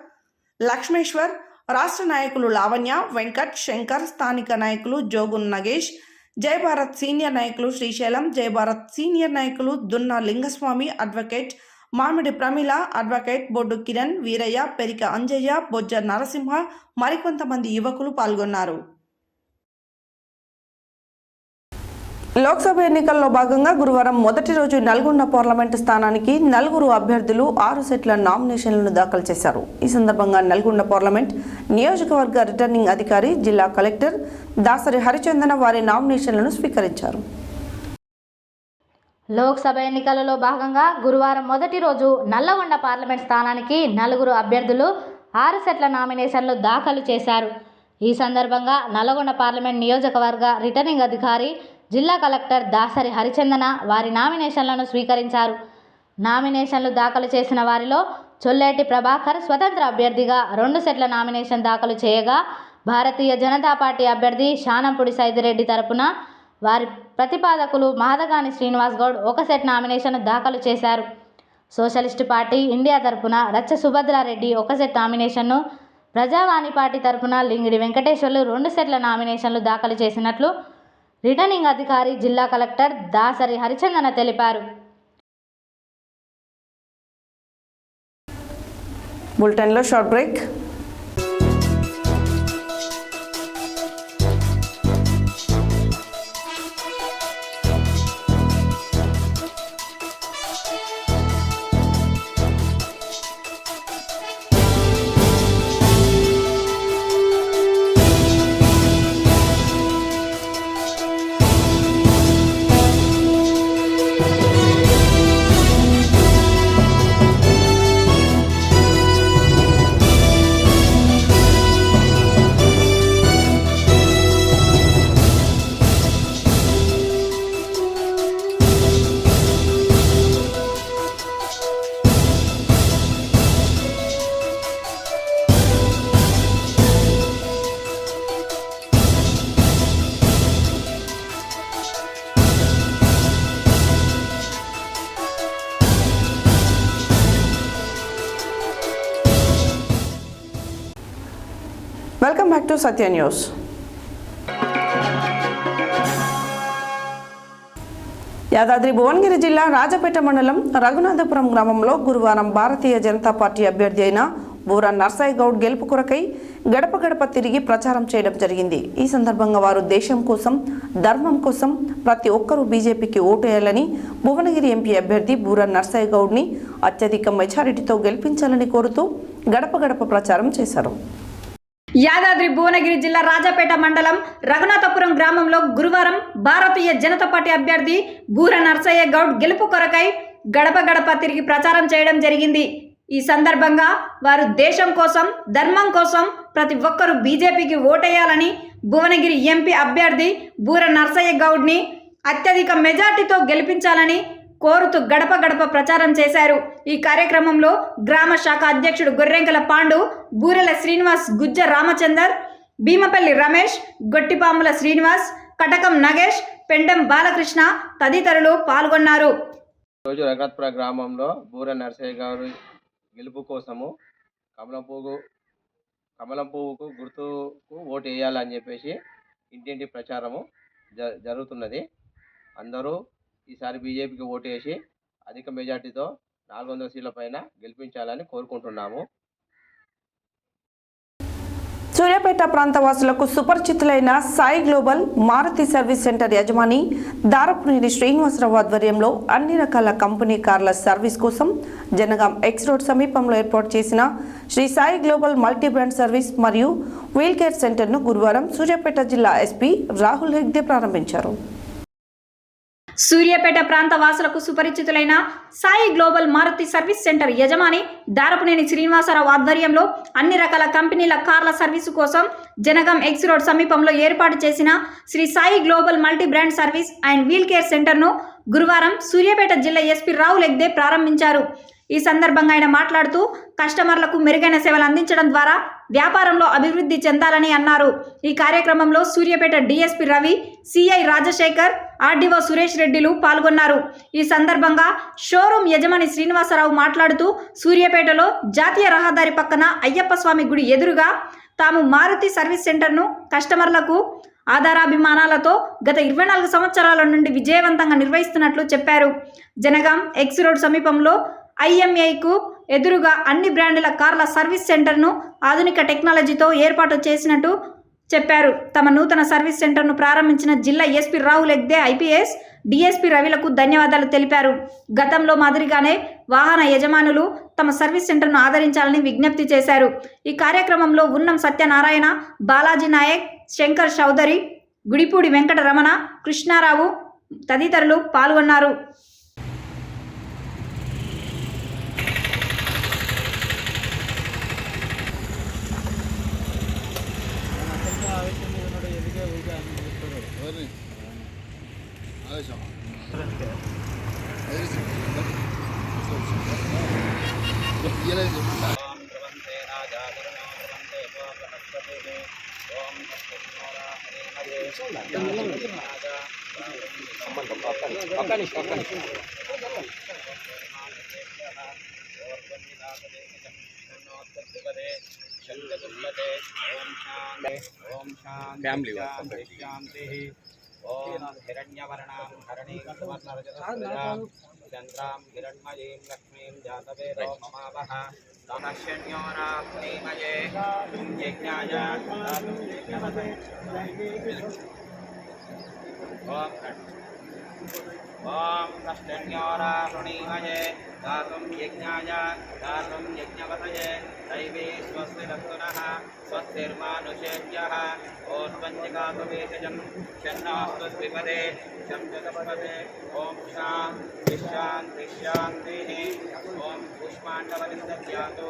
A: లక్ష్మేశ్వర్, రాష్ట్ర నాయకులు లావణ్య, వెంకట్, శంకర్, స్థానిక నాయకులు జోగున్ నగేష్, జై భారత్ సీనియర్ నాయకులు శ్రీశైలం, జై భారత్ సీనియర్ నాయకులు దున్నా లింగస్వామి, అడ్వకేట్ మామిడి ప్రమిళ, అడ్వకేట్ బొడ్డు కిరణ్, వీరయ్య, పెరిక అంజయ్య, బొజ్జ నరసింహ, మరికొంతమంది యువకులు పాల్గొన్నారు. లోక్సభ ఎన్నికల్లో భాగంగా గురువారం మొదటి రోజు నల్గొండ పార్లమెంటు స్థానానికి 4 అభ్యర్థులు 6 సెట్ల నామినేషన్లను దాఖలు చేశారు. ఈ సందర్భంగా నల్గొండ పార్లమెంట్ నియోజకవర్గ రిటర్నింగ్ అధికారి జిల్లా కలెక్టర్ దాసరి హరిచందన వారి నామినేషన్లను స్వీకరించారు.
C: లోక్సభ ఎన్నికలలో భాగంగా గురువారం మొదటి రోజు నల్లగొండ పార్లమెంట్ స్థానానికి 4 అభ్యర్థులు 6 సెట్ల నామినేషన్లు దాఖలు చేశారు. ఈ సందర్భంగా నల్లగొండ పార్లమెంట్ నియోజకవర్గ రిటర్నింగ్ అధికారి జిల్లా కలెక్టర్ దాసరి హరిచందన వారి నామినేషన్లను స్వీకరించారు. నామినేషన్లు దాఖలు చేసిన వారిలో చొల్లేటి ప్రభాకర్ స్వతంత్ర అభ్యర్థిగా 2 సెట్ల నామినేషన్ దాఖలు చేయగా, భారతీయ జనతా పార్టీ అభ్యర్థి శానంపూడి సైదిరెడ్డి తరపున వారి ప్రతిపాదకులు మాదగాని శ్రీనివాస్ గౌడ్ 1 సెట్ నామినేషన్ దాఖలు చేశారు. సోషలిస్టు పార్టీ ఇండియా తరపున రచ్చ సుభద్రారెడ్డి 1 సెట్ నామినేషన్ను, ప్రజావాణి పార్టీ తరపున లింగిడి వెంకటేశ్వర్లు 2 సెట్ల నామినేషన్లు దాఖలు చేసినట్లు రిటర్నింగ్ అధికారి జిల్లా కలెక్టర్ దాసరి హరిచందన తెలిపారు.
A: బులెటిన్లో short break. Welcome back to Satya news. Yadadri Bhuvanagiri జిల్లా రాజపేట మండలం రఘునాథపురం గ్రామంలో గురువారం భారతీయ జనతా పార్టీ అభ్యర్థి అయిన బూరా నర్సయ్య గౌడ్ గెలుపు కొరకై గడప గడప తిరిగి ప్రచారం చేయడం జరిగింది. ఈ సందర్భంగా వారు దేశం కోసం, ధర్మం కోసం ప్రతి ఒక్కరూ బీజేపీకి ఓటేయాలని, భువనగిరి ఎంపీ అభ్యర్థి బూరా నర్సయ్య గౌడ్ని అత్యధిక మెజారిటీతో గెలిపించాలని కోరుతూ గడప గడప ప్రచారం చేశారు.
B: యాదాద్రి భువనగిరి జిల్లా రాజపేట మండలం రఘునాథపురం గ్రామంలో గురువారం భారతీయ జనతా పార్టీ అభ్యర్థి బూరా నర్సయ్య గౌడ్ గెలుపు కొరకై గడప గడప తిరిగి ప్రచారం చేయడం జరిగింది. ఈ సందర్భంగా వారు దేశం కోసం, ధర్మం కోసం ప్రతి ఒక్కరూ బీజేపీకి ఓటేయాలని, భువనగిరి ఎంపీ అభ్యర్థి బూరా నర్సయ్య గౌడ్ని అత్యధిక మెజార్టీతో గెలిపించాలని కోరుతూ గడప గడప ప్రచారం చేశారు. ఈ కార్యక్రమంలో గ్రామ శాఖ అధ్యక్షుడు గొర్రెంకల పాండు, బూరెల శ్రీనివాస్, గుజ్జ రామచందర్, భీమపల్లి రమేష్, గొట్టిపాముల శ్రీనివాస్, కటకం నగేష్, పెండెం బాలకృష్ణ తదితరులు పాల్గొన్నారు.
G: రోజు రఘునాథపురం గ్రామంలో బూరా నర్సయ్య గారు గెలుపు కోసము కమలం పువ్వుకు గుర్తుకు ఓటు వేయాలని చెప్పేసి ఇంటింటి ప్రచారము జరుగుతున్నది. అందరూ ఈసారి బీజేపీకి ఓటు వేసి అధిక మెజార్టీతో 400 సీట్ల పైన గెలిపించాలని కోరుకుంటున్నాము.
A: సూర్యాపేట ప్రాంత వాసులకు సుపరిచితులైన Sai global Maruti service centre యజమాని దారపునేని శ్రీనివాసరావు ఆధ్వర్యంలో అన్ని రకాల కంపెనీ కార్ల సర్వీస్ కోసం జనగాం ఎక్స్ రోడ్ సమీపంలో ఏర్పాటు చేసిన Shri Sai global multi brand service మరియు వీల్ కేర్ సెంటర్ను గురువారం సూర్యాపేట జిల్లా ఎస్పీ రాహుల్ హెగ్డే ప్రారంభించారు.
B: సూర్యాపేట ప్రాంత వాసులకు సుపరిచితులైన Sai global Maruti service centre యజమాని దారపునేని శ్రీనివాసరావు ఆధ్వర్యంలో అన్ని రకాల కంపెనీల కార్ల సర్వీసు కోసం జనగాం ఎక్స్ రోడ్ సమీపంలో ఏర్పాటు చేసిన Shri Sai global multi brand service and wheel care సెంటర్ను గురువారం సూర్యాపేట జిల్లా ఎస్పీ రాహుల్ హెగ్డే ప్రారంభించారు. ఈ సందర్భంగా ఆయన మాట్లాడుతూ కస్టమర్లకు మెరుగైన సేవలు అందించడం ద్వారా వ్యాపారంలో అభివృద్ధి చెందాలని అన్నారు. ఈ కార్యక్రమంలో Suryapet DSP Ravi, CI Rajasekhar, RDO Suresh రెడ్డిలు పాల్గొన్నారు. ఈ సందర్భంగా షోరూం యజమాని శ్రీనివాసరావు మాట్లాడుతూ సూర్యాపేటలో జాతీయ రహదారి పక్కన అయ్యప్ప స్వామి గుడి ఎదురుగా తాము మారుతి సర్వీస్ సెంటర్ను కస్టమర్లకు ఆధారాభిమానాలతో గత 24 సంవత్సరాల నుండి విజయవంతంగా నిర్వహిస్తున్నట్లు చెప్పారు. జనగాం ఎక్స్ రోడ్ సమీపంలో ఐఎంఐకు ఎదురుగా అన్ని బ్రాండ్ల కార్ల సర్వీస్ సెంటర్ను ఆధునిక టెక్నాలజీతో ఏర్పాటు చేసినట్టు చెప్పారు. తమ నూతన సర్వీస్ సెంటర్ను ప్రారంభించిన జిల్లా ఎస్పీ రాహుల్ ఎగ్దే, ఐపీఎస్ డీఎస్పీ రవిలకు ధన్యవాదాలు తెలిపారు. గతంలో మాదిరిగానే వాహన యజమానులు తమ సర్వీస్ సెంటర్ను ఆదరించాలని విజ్ఞప్తి చేశారు. ఈ కార్యక్రమంలో ఉన్నం సత్యనారాయణ, బాలాజీ నాయక్, శంకర్ చౌదరి, గుడిపూడి వెంకట రమణ, కృష్ణారావు తదితరులు పాల్గొన్నారు.
D: ఫ్యామిలీ
G: ఓం హిరణ్యవర్ణాం చంద్రాం హిరణ్మయీం లక్ష్మీం జాతవేదో మమావహ సమశన్యోరాగ్నిమయే యజ్ఞాయ ఓం కష్టన్యోరాహృణీమయే దాతుం యజ్ఞాయ దాతుం యజ్ఞవతయే దైవే స్వస్తిరస్తునః స్వస్తిర్మానుషేభ్యः ఓర్వంజికాతువేశజం షన్నాస్తు ద్విపదే శంచతపదే ఓం శాంతి శాంతి శాంతిః ఓం పుష్పాండవలిందధ్యాతు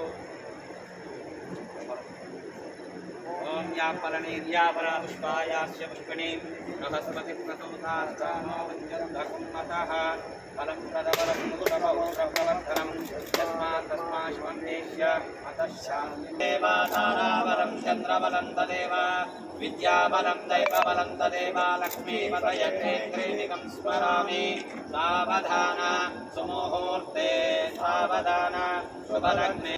G: ఓం యాపలనీర్యాపరా పుష్పాయాస్య పుష్పిణీం బృహస్పతిః ప్రసూతాస్తానో వంచందకుమ్మతః ఫలం ప్రదబలం ముకుటపౌరప్రవర్ధనం యస్మాత్ తస్మాశ్వన్నేష్య అతః శాంతి దేవాధారావరం చంద్రబలం తదేవ విద్యాబలం దైవబలం తదేవ లక్ష్మీపతయజ్ఞేంద్రేణికం స్మరామి సావధాన సుముహూర్తే సావధాన శుభలగ్నే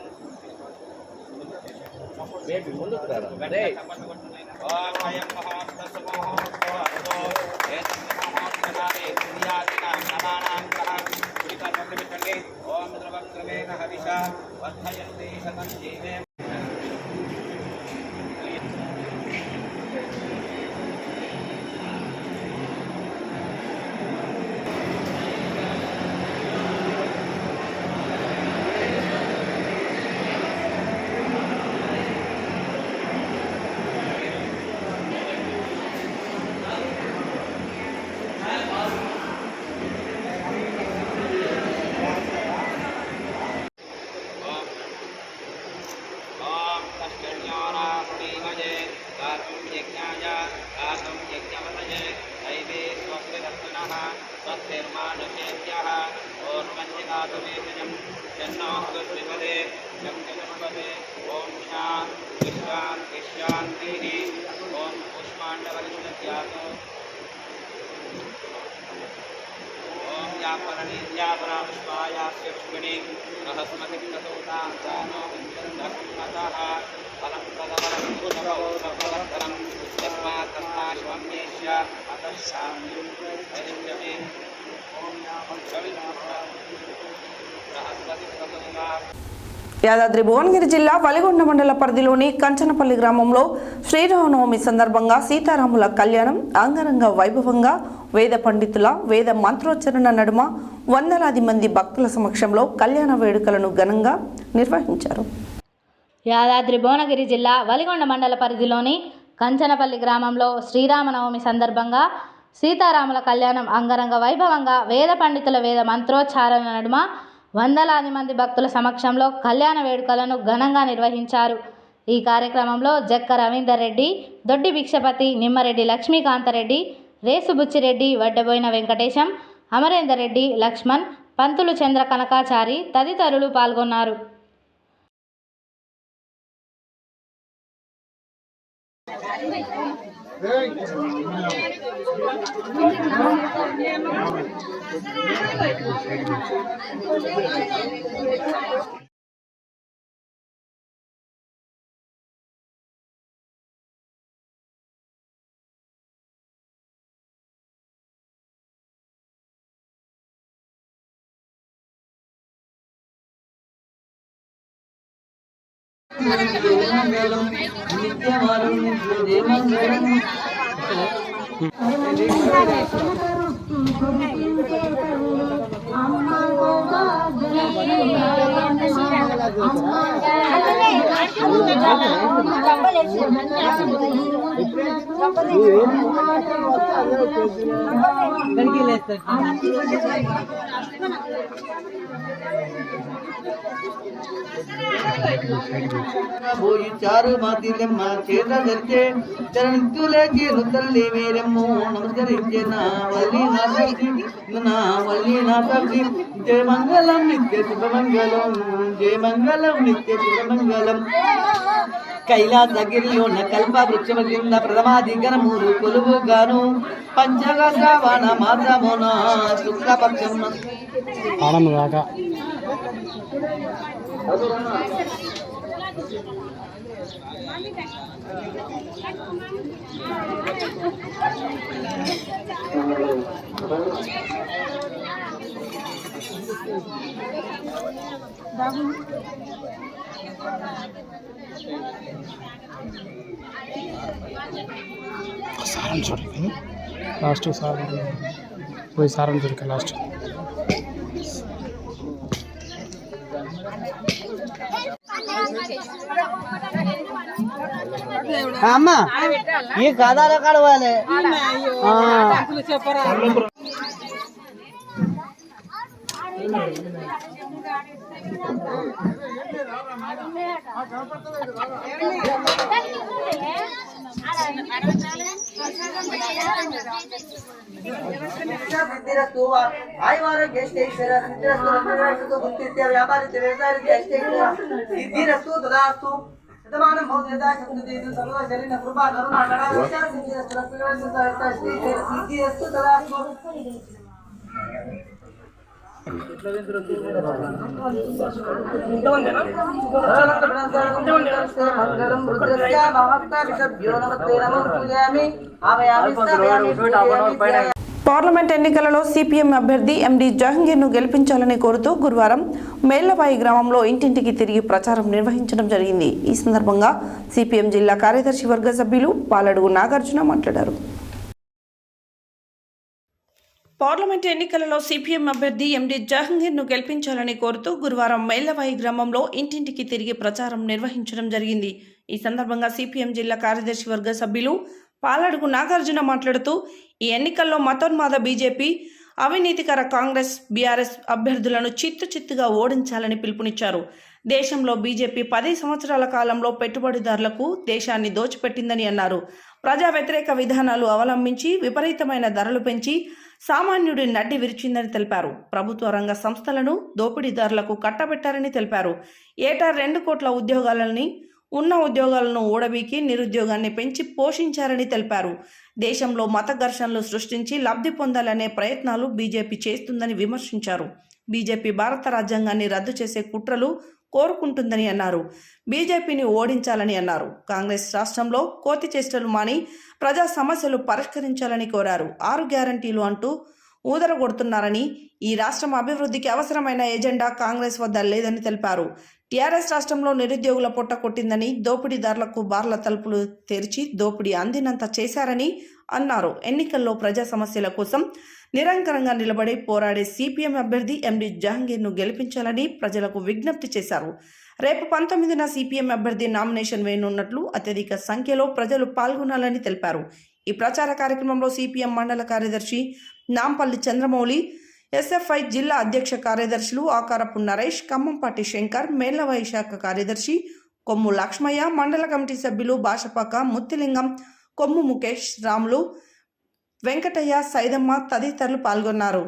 G: ఓం ద్రవక్రమేణ హవిషా వర్ధయంతి శతం జీవే ఓం శాంతి శాంతి శాంతిః ఓం పుష్పాండవలిందధ్యాతు ఓం యాపలనీర్యాపరా పుష్పాయాస్య పుష్పిణీం బృహస్పతిః ప్రసూతాస్తానో వంచందకుమ్మతః ఫలం ప్రదబలం ముకుటపౌరప్రవర్ధనం యస్మాత్ తస్మాశ్వన్నేష్య అతః శాంతి ధైర్యమే ఓం బృహస్పతిః ప్రసూతా
A: యాదాద్రి భువనగిరి జిల్లా వలిగొండ మండల పరిధిలోని కంచనపల్లి గ్రామంలో శ్రీరామనవమి సందర్భంగా సీతారాముల కళ్యాణం అంగరంగ వైభవంగా వేద పండితుల వేద మంత్రోచ్చరణ నడుమ వందలాది మంది భక్తుల సమక్షంలో కళ్యాణ వేడుకలను ఘనంగా నిర్వహించారు.
C: యాదాద్రి భువనగిరి జిల్లా వలిగొండ మండల పరిధిలోని కంచనపల్లి గ్రామంలో శ్రీరామనవమి సందర్భంగా సీతారాముల కళ్యాణం అంగరంగ వైభవంగా వేద పండితుల వేద మంత్రోచ్చారణ నడుమ వందలాది మంది భక్తుల సమక్షంలో కళ్యాణ వేడుకలను ఘనంగా నిర్వహించారు. ఈ కార్యక్రమంలో జక్క రవీందర్ రెడ్డి, దొడ్డి భిక్షపతి, నిమ్మరెడ్డి లక్ష్మీకాంతరెడ్డి, రేసు బుచ్చిరెడ్డి, వడ్డబోయిన వెంకటేశం, అమరేందర్ రెడ్డి, లక్ష్మణ్, పంతులు చంద్ర కనకాచారి తదితరులు పాల్గొన్నారు.
H: చారు మాతిలమ్మ చేత ధరిచే చరణిత్తులేకి రుద్దల్లి వేరమ్ము నమస్కరించే నా వల్లి నా సబ్జి జయ మంగళం నిత్య శుభమంగళం జయ మంగళం నిత్య శుభమంగళం కైలాసగిరిలోన కల్ప వృక్షమ కింద ప్రథమాధిగరమూరు కొలువుగాను పంచగ శ్రావణ మాసమున శుక్లపక్షం
I: सारण छोड़ लास्ट सारण वही सारण छोड़ लास्ट
H: అమ్మ ఈ కథ కడవాలి
A: పార్లమెంట్ ఎన్నికలలో సిపిఎం అభ్యర్థి ఎండి జహంగీర్ను గెలిపించాలని కోరుతూ గురువారం మేళ్లవాయి గ్రామంలో ఇంటింటికి తిరిగి ప్రచారం నిర్వహించడం జరిగింది. ఈ సందర్భంగా సిపిఎం జిల్లా కార్యదర్శి వర్గ సభ్యులు పాలడుగు నాగార్జున మాట్లాడారు. పార్లమెంట్ ఎన్నికలలో సిపిఎం అభ్యర్థి ఎండి జహంగీర్ను గెలిపించాలని కోరుతూ గురువారం మేళ్లవాయి గ్రామంలో ఇంటింటికి తిరిగి ప్రచారం నిర్వహించడం జరిగింది. ఈ సందర్భంగా సిపిఎం జిల్లా కార్యదర్శి వర్గ సభ్యులు పాలడుగు నాగార్జున మాట్లాడుతూ ఈ ఎన్నికల్లో మతోన్మాద బీజేపీ, అవినీతికర కాంగ్రెస్, బీఆర్ఎస్ అభ్యర్థులను చిత్తుగా ఓడించాలని పిలుపునిచ్చారు. దేశంలో బీజేపీ 10 సంవత్సరాల కాలంలో పెట్టుబడిదారులకు దేశాన్ని దోచిపెట్టిందని అన్నారు. ప్రజా వ్యతిరేక విధానాలు అవలంబించి విపరీతమైన ధరలు పెంచి సామాన్యుడి నడ్డి విరిచిందని తెలిపారు. ప్రభుత్వ రంగ సంస్థలను దోపిడీదారులకు కట్టబెట్టారని తెలిపారు. ఏటా 2 కోట్ల ఉద్యోగాలని ఉన్న ఉద్యోగాలను ఊడబీకి నిరుద్యోగాన్ని పెంచి పోషించారని తెలిపారు. దేశంలో మత ఘర్షణలు సృష్టించి లబ్ధి పొందాలనే ప్రయత్నాలు బీజేపీ చేస్తుందని విమర్శించారు. బీజేపీ భారత రాజ్యాంగాన్ని రద్దు చేసే కుట్రలు కోరుకుంటుందని అన్నారు. బీజేపీని ఓడించాలని అన్నారు. కాంగ్రెస్ రాష్ట్రంలో కోతి చేష్టలు మాని ప్రజా సమస్యలు పరిష్కరించాలని కోరారు. 6 గ్యారంటీలు అంటూ ఊదరగొడుతున్నారని, ఈ రాష్ట్రం అభివృద్ధికి అవసరమైన ఎజెండా కాంగ్రెస్ వద్ద లేదని తెలిపారు. టీఆర్ఎస్ రాష్ట్రంలో నిరుద్యోగుల పొట్ట కొట్టిందని, దోపిడీదారులకు బార్ల తలుపులు తెరిచి దోపిడీ అందినంత చేశారని అన్నారు. ఎన్నికల్లో ప్రజా సమస్యల కోసం నిరంతరంగా నిలబడి పోరాడే సిపిఎం అభ్యర్థి ఎండి జహంగీర్ను గెలిపించాలని ప్రజలకు విజ్ఞప్తి చేశారు. రేపు 19న సిపిఎం అభ్యర్థి నామినేషన్ వేయనున్నట్లు అత్యధిక సంఖ్యలో ప్రజలు పాల్గొనాలని తెలిపారు. ఈ ప్రచార కార్యక్రమంలో సిపిఎం మండల కార్యదర్శి నాంపల్లి చంద్రమౌళి, ఎస్ఎఫ్ఐ జిల్లా అధ్యక్ష కార్యదర్శులు ఆకారపు నరేష్, ఖమ్మంపాటి శంకర్, మేళ్లవాయి శాఖ కార్యదర్శి కొమ్ము లక్ష్మయ్య, మండల కమిటీ సభ్యులు భాషపాక, ముత్తిలింగం, కొమ్ము ముఖేష్, రాములు, వెంకటయ్య, సైదమ్మ తదితరులు పాల్గొన్నారు.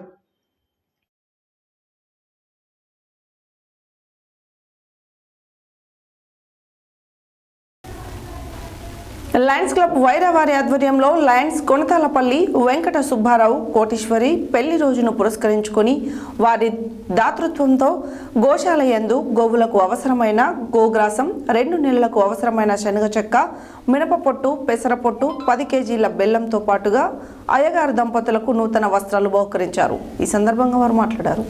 A: లయన్స్ క్లబ్ వైరావారి ఆధ్వర్యంలో లయన్స్ కొనతాలపల్లి వెంకట సుబ్బారావు కోటీశ్వరి పెళ్లి రోజును పురస్కరించుకొని వారి దాతృత్వంతో గోశాల యందు గోవులకు అవసరమైన గోగ్రాసం, 2 నెలలకు అవసరమైన శనగ చెక్క, మినప పొట్టు, పెసర పొట్టు, 10 కేజీల బెల్లంతో పాటుగా అయ్యగారు దంపతులకు నూతన వస్త్రాలు బహుకరించారు. ఈ సందర్భంగా వారు మాట్లాడారు.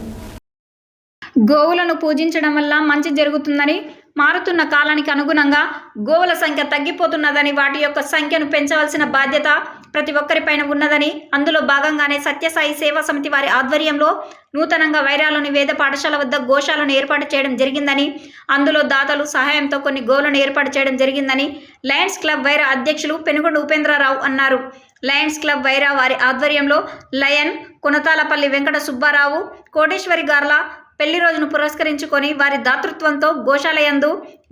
B: గోవులను పూజించడం వల్ల మంచి జరుగుతుందని, మారుతున్న కాలానికి అనుగుణంగా గోవుల సంఖ్య తగ్గిపోతున్నదని, వాటి యొక్క సంఖ్యను పెంచవలసిన బాధ్యత ప్రతి ఒక్కరిపైన ఉన్నదని, అందులో భాగంగానే సత్యసాయి సేవా సమితి వారి ఆధ్వర్యంలో నూతనంగా వైరాలోని వేద పాఠశాల వద్ద గోశాలను ఏర్పాటు చేయడం జరిగిందని, అందులో దాతలు సహాయంతో కొన్ని గోవులను ఏర్పాటు చేయడం జరిగిందని లయన్స్ క్లబ్ వైరా అధ్యక్షులు పెనుగొండ ఉపేంద్రరావు అన్నారు. లయన్స్ క్లబ్ వైరా వారి ఆధ్వర్యంలో లయన్ కొనతాలపల్లి వెంకట సుబ్బారావు, కోటేశ్వరి గార్ల పెళ్లి రోజును పురస్కరించుకొని వారి దాతృత్వంతో గోశాలయందు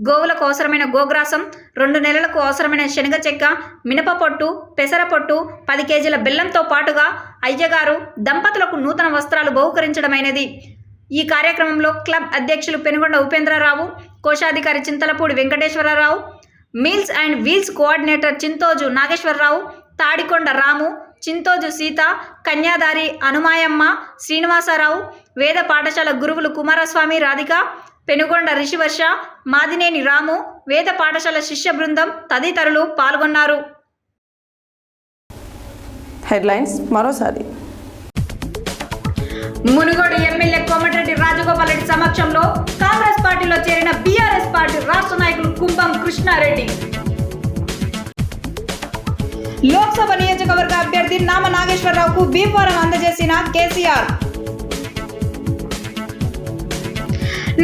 B: గోవులకు అవసరమైన గోగ్రాసం, 2 నెలలకు అవసరమైన శనగ చెక్క, మినప పొట్టు, పెసర పొట్టు, 10 కేజీల బెల్లంతో పాటుగా అయ్యగారు దంపతులకు నూతన వస్త్రాలు బహుకరించడమైనది. ఈ కార్యక్రమంలో క్లబ్ అధ్యక్షులు పెనుగొండ ఉపేంద్రరావు, కోశాధికారి Chintalapudi Venkateswararao, meals and wheels coordinator Chintoju Nageswararao, Thadikonda Ramu, Chintoju Seetha, Kanyadari Anumayamma, Srinivasarao, వేద పాఠశాల గురువులు కుమారస్వామి, రాధిక, పెనుగొండ రిషివర్ష, మాదినేని రాము, వేద పాఠశాల శిష్య బృందం తదితరులు పాల్గొన్నారు.
A: హెడ్లైన్స్ మరోసారి.
B: మునుగోడు ఎమ్మెల్యే కోమటిరెడ్డి రాజగోపాల్ రెడ్డి సమక్షంలో కాంగ్రెస్ పార్టీలో చేరిన బీఆర్ఎస్ పార్టీ రాష్ట్ర నాయకులు కుంభం కృష్ణారెడ్డి. లోక్సభ నియోజకవర్గ అభ్యర్థి నామ నాగేశ్వరరావుకు బీఫారం అందజేసిన కేసీఆర్.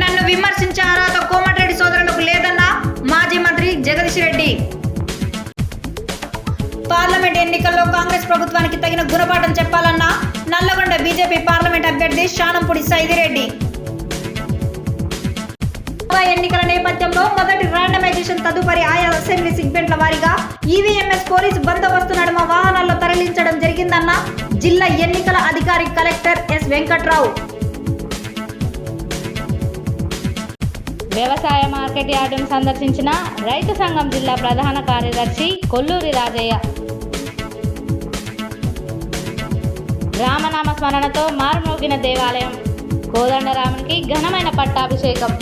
B: నన్ను విమర్శించే అర్హత కోమటిరెడ్డి సోదరులకు లేదన్న మాజీ మంత్రి జగదీష్ రెడ్డి. పార్లమెంట్ ఎన్నికల్లో కాంగ్రెస్ ప్రభుత్వానికి తగిన గుణపాఠం చెప్పాలన్న నల్లగొండ బీజేపీ పార్లమెంట్ అభ్యర్థి శానంపూడి సైదిరెడ్డి. ఎన్నికల నేపథ్యంలో మొదటి ర్యాండమైజేషన్ తదుపరి ఆయా అసెంబ్లీ సెగ్మెంట్ల వారీగా ఈవీఎంఎస్ పోలీసు బందోబస్తు నడుమ వాహనాల్లో తరలించడం జరిగిందన్న జిల్లా ఎన్నికల అధికారి కలెక్టర్ ఎస్ వెంకట్రావు.
C: వ్యవసాయ మార్కెట్ యార్డును సందర్శించిన రైతు సంఘం జిల్లా ప్రధాన కార్యదర్శి కొల్లూరి రాజయ్య. రామనామ స్మరణతో మారుమోగిన దేవాలయం, కోదండరామునికి ఘనమైన పట్టాభిషేకం.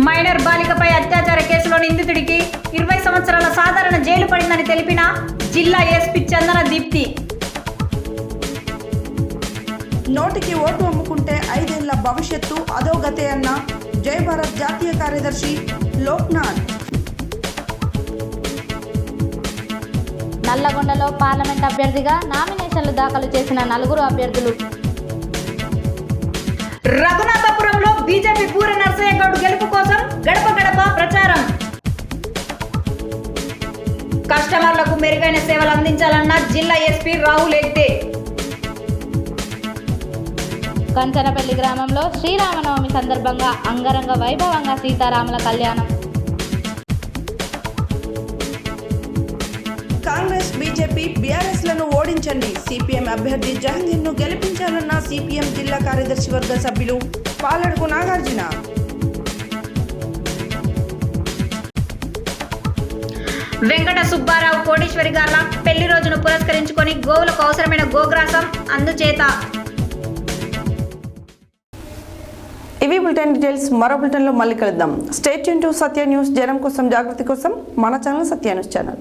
B: మైనర్ బాలికపై అత్యాచార కేసులో నిందితుడికి 20 సంవత్సరాల సాధారణ జైలు పడిందని తెలిపిన జిల్లా ఎస్పీ చందన దీప్తి.
A: నోటికి ఓటు అమ్ముకుంటే 5 ఏళ్ల భవిష్యత్తు అధోగతే అన్న జై భారత్ జాతీయ కార్యదర్శి లోక్నాథ్.
C: నల్లగొండలో పార్లమెంట్ అభ్యర్థిగా నామినేషన్లు దాఖలు చేసిన 4 అభ్యర్థులు.
B: రఘునాథపురంలో బీజేపీ పూర నరసయ్య గౌడ్ గెలుపు కోసం గడప గడప ప్రచారం. కస్టమర్లకు మెరుగైన సేవలు అందించాలన్న జిల్లా ఎస్పీ రాహుల్ ఎగ్దే.
C: కంచనపల్లి గ్రామంలో శ్రీరామనవమి సందర్భంగా అంగరంగ వైభవంగా సీతారాముల కళ్యాణం.
A: కాంగ్రెస్ బీజేపీ బీఆర్ఎస్లను ఓడించండి, సిపిఎం అభ్యర్థి జహంగీర్ను గెలిపించాలన్న సిపిఎం జిల్లా కార్యదర్శి వర్గ సభ్యులు పాలడుగు నాగార్జున.
B: వెంకట సుబ్బారావు, కోటేశ్వరి గార్ల పెళ్లి రోజును పురస్కరించుకొని గోవులకు అవసరమైన గోగ్రాసం అందుచేత.
A: ఇవి బులెటిన్ డీటెయిల్స్. మరో బులెటిన్లో మళ్ళీ కలుద్దాం. Stay tune to Satya news. జనం కోసం, జాగృతి కోసం మన ఛానల్ సత్య న్యూస్ ఛానల్.